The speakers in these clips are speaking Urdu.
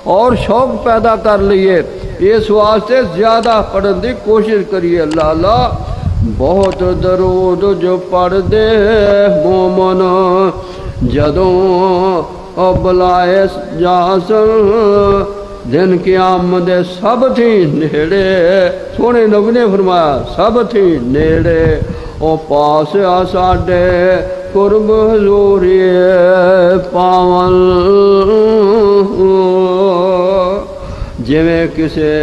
اور شوق پیدا کر لیے، اس واسطے زیادہ پڑھن دی کوشش کریے۔ اللہ اللہ بہت درود جو پڑھ دے مومن جدوں بلائے جاسن دن قیامت سب تھی نیڑے، سونے نبی نے فرمایا سب تھی نیڑے، او پاس آ ساڈے قرب حضوری پاون، جویں کسے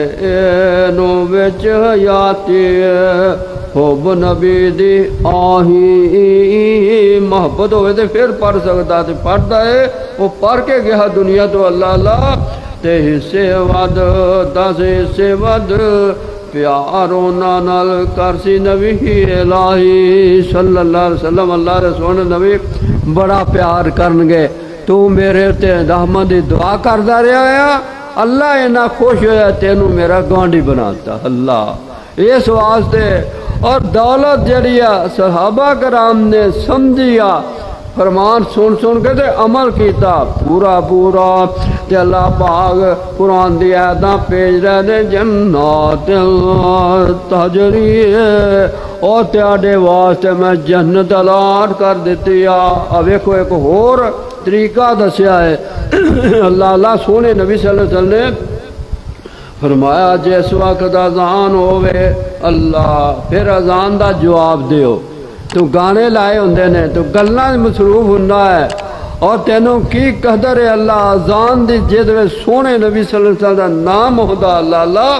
نو وچ حیاتی حب نبی دی آہی محبت ہوئے تے پھر پڑھ سکتا تے پڑھتا ہے، وہ پڑھ کے گیا دنیا تو اللہ اللہ تے حصے ود 10 حصے ود پیاروں نال کرسی نبی الہی صلی اللہ علیہ وسلم۔ اللہ رسول نبی بڑا پیار کرنگے، تو میرے تے رحمت دی دعا کردا رہا ہے، اللہ اینا خوش ہویا تینوں میرا گانڈی بناتا اللہ اس واسطے۔ اور دولت جڑیا صحابہ کرام نے سمجھیا، فرمان سن سن کے تے عمل کیتا پورا پورا، تے اللہ پاک قرآن دی آیتاں پیش رہے نے جنات تجری، اور تیاڈے واسطے میں جنت اعلان کر دیتی آ۔ اب ایک اور طریقہ دسیا ہے اللہ اللہ سونے نبی صلی اللہ علیہ وسلم نے فرمایا جس وقت اذان ہوئے اللہ پھر اذان دا جواب دیو، تو گانے لائے ہوندے نے تو گلاں مصروف ہونا ہے، اور تینوں کی قدر ہے اللہ اذان دی جد میں سونے نبی صلی اللہ علیہ وسلم دا نام ہوتا اللہ اللہ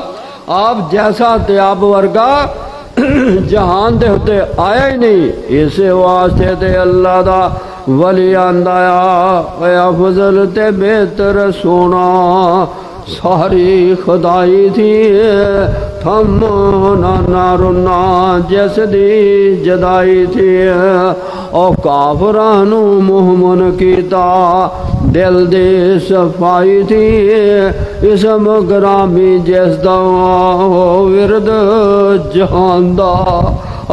آپ جیسا تے آپ ورگا جہان دے ہوتے آیا ہی نہیں، اسے واسطے تے اللہ دا ولی آندایا اے افضل تے بہتر سونا ساری خدائی تھی تھم نانا رونا جیس دی جدائی تھی، او کافرانو محمن کیتا دل دی صفائی تھی، اسم گرامی جیس دا ورد جہان دا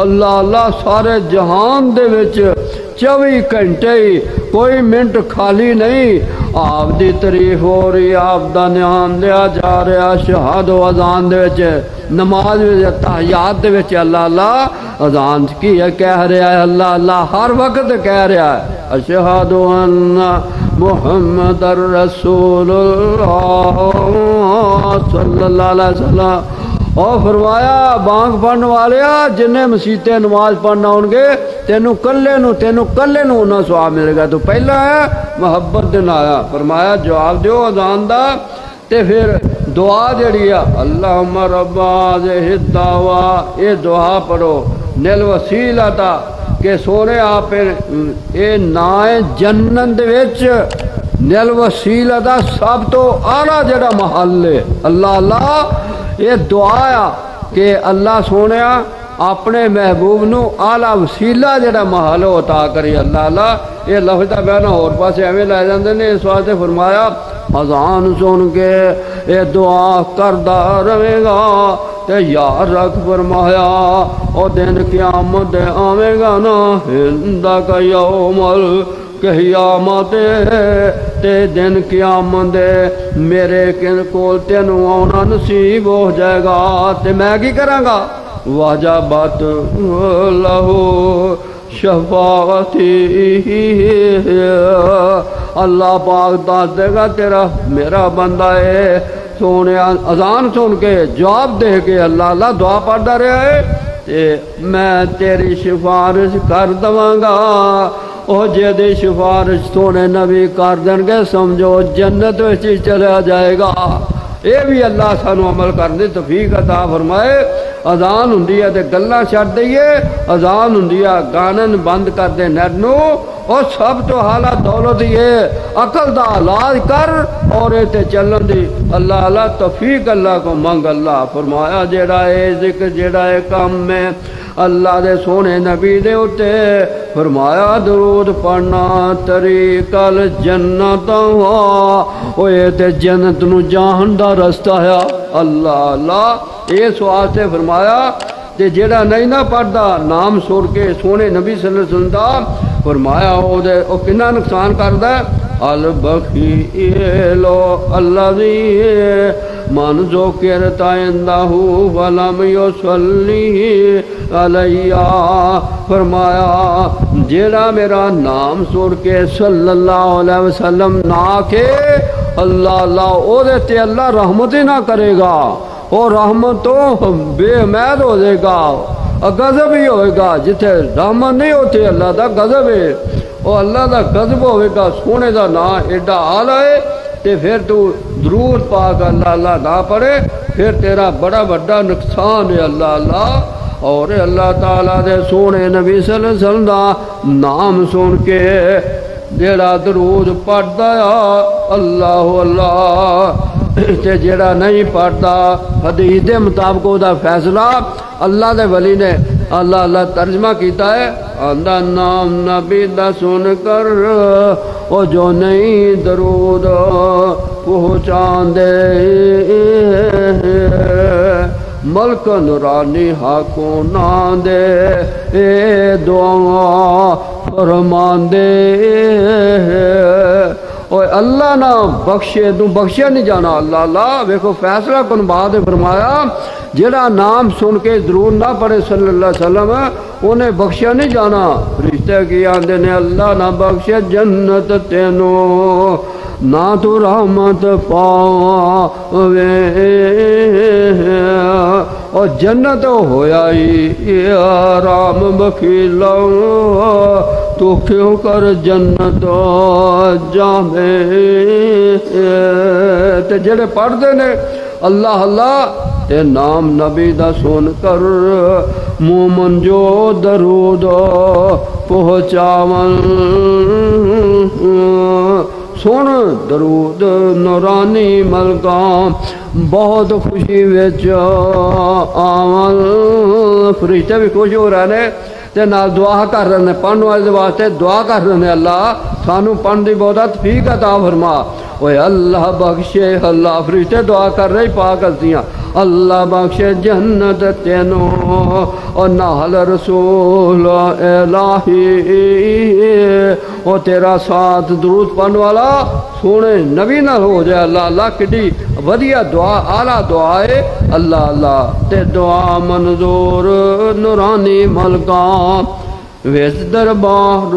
اللہ اللہ سارے جہان دے وچ 24 گھنٹے ہی کوئی منٹ خالی نہیں، آپ دی تعریف ہو رہی، آپ دا نام لیا جا رہا، شہاد و اذان دے وچ نماز وچ تحیات دے وچ اللہ اللہ اذان کی ہے کہہ رہا ہے اللہ اللہ ہر وقت کہہ رہا ہے اشہد ان محمد رسول اللہ صلی اللہ علیہ وسلم۔ اور فرمایا بانگ پڑھنے والے جنہیں مسیطیں نماز پڑھنا ہونگے تینوں کلے نو نہ سواب ملے گا۔ تو پہلا ہے محبت دن آیا، فرمایا جواب دیو اذان دا، تے پھر دعا جڑی ہے اللہم رب هذه الدعوہ، یہ دعا پڑھو نیل وسیلہ تا کہ سونے آپ اے نائے جنت دے وچ نیل وسیلہ دا سب تو اعلیٰ جڑا محل ہے اللہ اللہ یہ دعا کہ اللہ سونے اپنے محبوب نو اعلیٰ وسیلہ جڑا محل عطا کری اللہ اللہ۔ یہ لفظ دا بیان اور پاسے ہمیں لائے جاندے نے، اس واسطے فرمایا اذان سن کے یہ دعا کردہ رہے گا تے یار رکھ فرمایا اور دن قیامت آوے گا نا ہندہ کا یوم قیامت تے دن قیامت میرے کن کول تینوں آنا نصیب ہو جائے گا، تے میں کی کراں گا واجبات لہو شفاعتی، اللہ پاک دس دے گا تیرا میرا بندہ ہے سونے اذان سن کے جواب دے کے اللہ اللہ دعا پڑھتا رہا ہے تے میں تیری سفارش کر دواں گا، او جدی سفارش سونے نبی کر دیں گے سمجھو جنت وچ چلا جائے گا۔ یہ بھی اللہ سانو عمل کرنے توفیق عطا فرمائے۔ اذان ہوندی ہے تے گلاں چھڈ دئیے، اذان ہوندی ہے گانن بند کر دے نیٹ نو، اور سب تو حالہ دولت یہ عقل دا علاج کر اور تے چلن دی اللہ اللہ توفیق اللہ کو منگ۔ اللہ فرمایا جیڑا اے ذکر جیڑا اے کام میں اللہ دے سونے نبی دے اتے فرمایا درود پڑھنا طریق الجنت ہوا، اوے تے جنت نو جان دا رستہ ہے اللہ اللہ۔ اس واسطے فرمایا تے جیڑا نہیں نہ پڑھدا نام سن کے سونے نبی صلی اللہ علیہ وسلم دا فرمایا او کنا نقصان کردا ہے البخیل الذی من ذکرت عنده ولم یصلی علیہ، فرمایا جیڑا میرا نام سن کے صلی اللہ علیہ وسلم نہ آکھے اللہ اللہ او دے تے اللہ رحمت ہی نہ کرے گا، اور رحمت تو بے امید ہو جائے گا، غضب ہی ہوئے گا، جتھے رحمت نہیں ہوتی اللہ دا غضب ہے، اور اللہ دا غضب ہوئے گا، سونے دا نا ایڈا آل ہے تے پھر تو درود پاک اللہ اللہ نہ پڑھے پھر تیرا بڑا بڑا نقصان ہے اللہ اللہ۔ اور اللہ تعالیٰ دے سونے نبی صلی اللہ علیہ وسلم دا نام سن کے جیڑا درود پڑھدا اللہ اللہ تے جیڑا نہیں پڑھدا حدیث دے مطابق او دا فیصلہ اللہ دے ولی نے اللہ اللہ ترجمہ کیتا ہے آندہ نام نبی دا سن کر او جو نہیں درود پہنچان دے ملک نورانی حقوں نہ دے اے دعا فرمان دے، اوے اللہ نہ بخشے تو بخشے نہیں جانا اللہ اللہ۔ ویکھو فیصلہ کن بعد فرمایا جڑا نام سن کے درود نہ پڑھے صلی اللہ علیہ وسلم انہیں بخشیا نہیں جانا۔ فرشتے کی آندے نے اللہ نہ بخشے جنت تینوں نہ تو رحمت پاوے، اور جنت ہویا ہی رام بخیلا تو کیوں کر جنت جاوے۔ تے جڑے پڑھ دے نے اللہ اللہ تے نام نبی دا سن کر مومن جو درود پہنچاون، سن درود نورانی ملکاں بہت خوشی وچ آون۔ فرشتے بھی خوش ہو رہے ہیں تے نال دعا کر رہے ہیں، پڑھنے والے واسطے دعا کر رہے ہیں اللہ سانو پڑھن دی بہت توفیق عطا فرما۔ اوے اللہ بخشے اللہ فرشتے دعا کر رہے پاک ہستیاں اللہ بخشے جنت تینوں اور نال رسول الہی، اور تیرا ساتھ درود پڑھنے والا سونے نبی نہ ہو جائے اللہ اللہ۔ کڈی ودیا دعا اعلیٰ دعا ہے اللہ اللہ تے دعا منظور نورانی ملکاں ویس دربار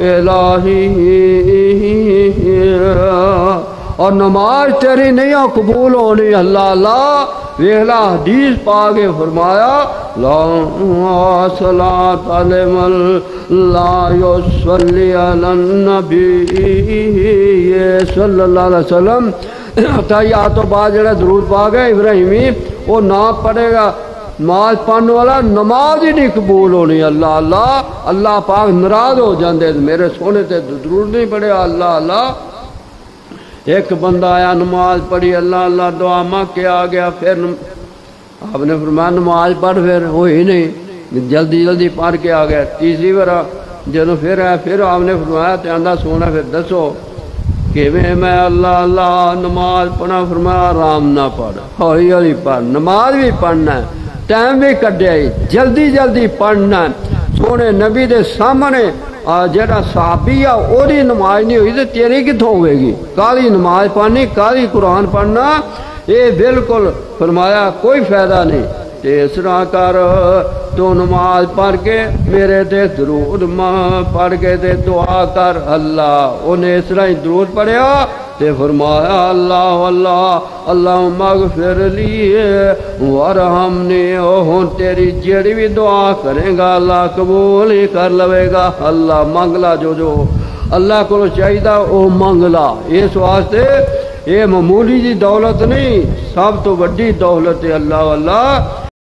الہی، اور نماز تیری نہیں قبول ہونی اللہ اللہ۔ ویلا حدیث پاکے فرمایا لا صلاۃ علی من لا یصلی علی النبی صلی اللہ علیہ وسلم، تحیات تو بعد جڑا درود پاک ہے ابراہیمی وہ نہ پڑھے گا نماز پڑھنے والا نماز ہی نہیں قبول ہونی اللہ اللہ۔ اللہ پاک ناراض ہو جاندے میرے سونے تے درود نہیں پڑھے اللہ اللہ۔ ایک بندہ آیا نماز پڑھی اللہ اللہ دعا مانگ کے آ گیا، پھر آپ نے فرمایا نماز پڑھ، پھر ہوئی نہیں جلدی جلدی پڑھ کے آ گیا۔ تیسری بار جدوں پھر آیا پھر آپ نے فرمایا تے آندا سونا پھر دسو کہ میں اللہ اللہ نماز پڑھا، فرمایا آرام نہ پڑھ ہوئی ہوئی پڑھ، نماز بھی پڑھنا ہے ٹائم بھی کڈیا جلدی جلدی پڑھنا ہے۔ سونے نبی دے سامنے جڑا صحابی او دی نماز نہیں ہوئی تو تیری کتوں ہوئے گی؟ کالی نماز پڑھنی کالی قرآن پڑھنا یہ بالکل فرمایا کوئی فائدہ نہیں۔ تے اس طرح کر تو نماز پڑھ کے میرے تے درود پڑھ کے تے دعا کر اللہ انہیں اس طرح ہی درود پڑھیا تے فرمایا اللہ اللہ اللہم اغفر لی ورحمنی، ہن تیری جیڑی بھی دعا کرے گا اللہ قبول ہی کر لوے گا۔ اللہ منگلا جو اللہ کو چاہیے وہ منگلا، اس واسطے یہ معمولی جی دولت نہیں سب تو بڑی دولت ہے اللہ اللہ۔